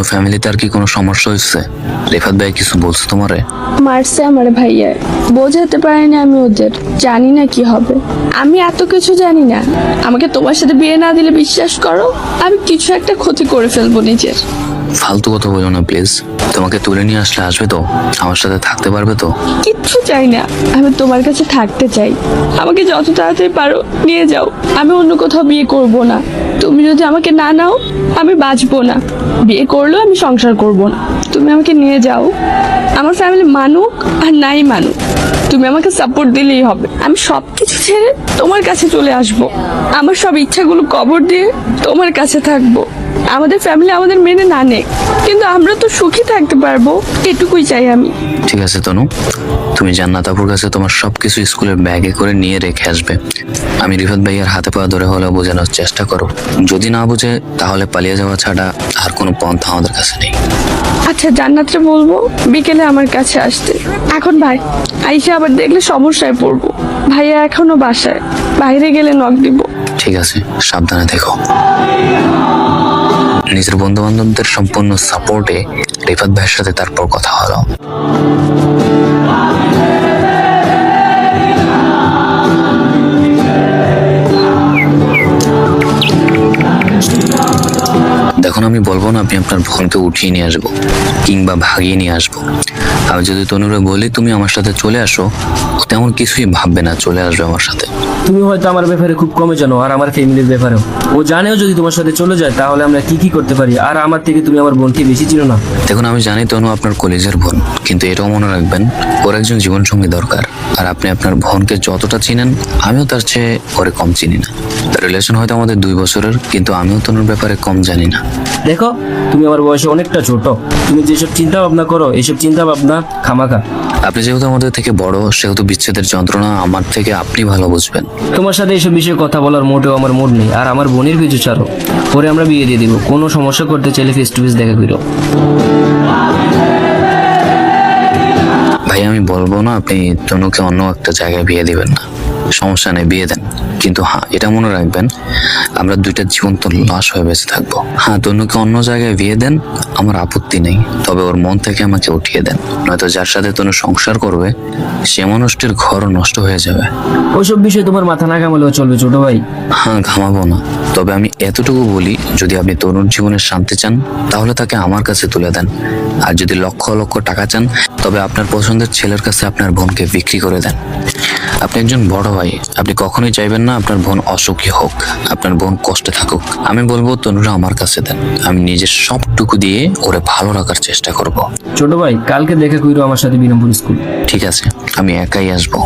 ফ্যামিলিতে আর কি কোনো সমস্যা হয়েছে? রিফাত ভাই কিছু বলছে তোমারে? মারছে আমার ভাইয়া, বোঝাতে পারিনি আমি ওদের, জানি না কি হবে। আমি এত কিছু জানি না। আমাকে তোমার সাথে বিয়ে না দিলে বিশ্বাস করো আমি কিছু একটা ক্ষতি করে ফেলবো নিজের। ফালতু কথা বলো না প্লিজ। তোমাকে তুলে নিয়ে আসলে আসবে তো? আমার সাথে থাকতে পারবে তো? কিচ্ছু চাই না, আমি তোমার কাছে থাকতে চাই। আমাকে যত তাড়াতাড়ি পারো নিয়ে যাও। আমি অন্য কোথাও বিয়ে করব না। তুমি যদি আমাকে না নাও আমি বাঁচবো না। বিয়ে করলেও আমি সংসার করব না। তুমি আমাকে নিয়ে যাও। আমার ফ্যামিলি মানুক আর নাই মানুক, তুমি আমাকে সাপোর্ট দিলেই হবে। আমি সবকিছু ছেড়ে তোমার কাছে চলে আসব। আমার সব ইচ্ছাগুলো কবর দিয়ে তোমার কাছে থাকবো। আমাদের ফ্যামিলি আমাদের মেনে না নেয়, কিন্তু আমরা তো সুখী থাকতে পারবো, এটুকুই চাই আমি। ঠিক আছে তনু, তুমি জান্নাত আপুর কাছে তোমার সবকিছু স্কুলের ব্যাগে করে নিয়ে রেখে আসবে। আমি রিফাত ভাইয়ের হাতে পা ধরে হলেও বোঝানোর চেষ্টা করো। যদি না বুঝে তাহলে পালিয়ে যাওয়া ছাড়া আর কোনো পন্থা আমাদের কাছে নেই। আচ্ছা, জান্নাতরে বলবো বিকেলে আমার কাছে আসতে। এখন ভাই আইসা আবার দেখলে সমস্যায় পড়বো। ভাইয়া এখনো বাসায়, বাইরে গেলে নক দিব। ঠিক আছে, সাবধানে দেখো। নিজের বন্ধু বান্ধবদের সম্পূর্ণ সাপোর্টে রিফাত ভাইয়ের সাথে তারপর কথা হলো। দেখুন, আমি বলবো না আপনি আপনার বোনকে উঠিয়ে নিয়ে আসবো কিংবা ভাগিয়ে নিয়ে আসবো। আমি যদি তনুরে বলি তুমি আমার সাথে চলে আসো, ও তেমন কিছুই ভাববে না, চলে আসবে আমার সাথে। তুমি হয়তো আমার ব্যাপারে খুব কমে জানো, আর আমার ফ্যামিলির ব্যাপারেও। ও জানেও যদি তোমার সাথে চলে যায় তাহলে আমরা কি কি করতে পারি, আর আমার থেকে তুমি আমার বোনকে বেশি চিনো না। দেখুন, আমি জানি তনু আপনার কলেজের বোন, কিন্তু এটাও মনে রাখবেন ওর একজন জীবনসঙ্গী দরকার। আর আপনি আপনার বোনকে যতটা চিনেন আমিও তার চেয়ে ওরে কম চিনি না। তার রিলেশন হয়তো আমাদের 2 বছরের, কিন্তু আমিও তনুর ব্যাপারে কম জানি না। দেখো, তুমি আমার বয়সে অনেকটা ছোট। তুমি যেসব চিন্তা ভাবনা করো এসব চিন্তা ভাবনা খামাখা। আপনি যেহেতু আমাদের থেকে বড়, সেহেতু বিচ্ছেদের যন্ত্রণা আমার থেকে আপনি ভালো বুঝবেন। তোমার সাথে এসব বিষয়ে কথা বলার মোটেও আমার মুড নেই। আর আমার বোনের পিছু ছাড়ো, পরে আমরা বিয়ে দিয়ে দিব। কোনো সমস্যা করতে চাইলে ফেস টু ফেস দেখা করো। ভাই, আমি বলবো না আপনি তনুকে অন্য একটা জায়গায় বিয়ে দিবেন না, সমস্যা নেই, বিয়ে দেন। কিন্তু হ্যাঁ, এটা মনে রাখবেন আমরা দুইটা জীবন্ত লাশ হয়ে বেঁচে থাকবো। হ্যাঁ, তনুকে অন্য জায়গায় বিয়ে দেন, আমার আপত্তি নেই, তবে ওর মন থেকে আমাকে উঠিয়ে দেন। নয়তো যার সাথে তনু সংসার করবে সে মানুষটির ঘর নষ্ট হয়ে যাবে। ওইসব বিষয়ে তোমার মাথা না ঘামালেও চলবে ছোট ভাই। হ্যাঁ, ঘামাবো না, তবে আমি এতটুকু বলি, যদি আপনি তরুণ জীবনের শান্তি চান তাহলে তাকে আমার কাছে তুলে দেন। আর যদি লক্ষ লক্ষ টাকা চান তবে আপনার পছন্দের ছেলের কাছে আপনার বোনকে বিক্রি করে দেন। আপনি একজন বড় ভাই, আপনি কখনোই চাইবেন না আপনার বোন অসুখী হোক, আপনার বোন কষ্টে থাকুক। আমি বলবো তনুরা আমার কাছে দেন, আমি নিজের সবটুকু দিয়ে ওরে ভালো রাখার চেষ্টা করব। ছোট ভাই, কালকে দেখা কইরো আমার সাথে বিরামপুর স্কুল। ঠিক আছে, আমি একাই আসবো।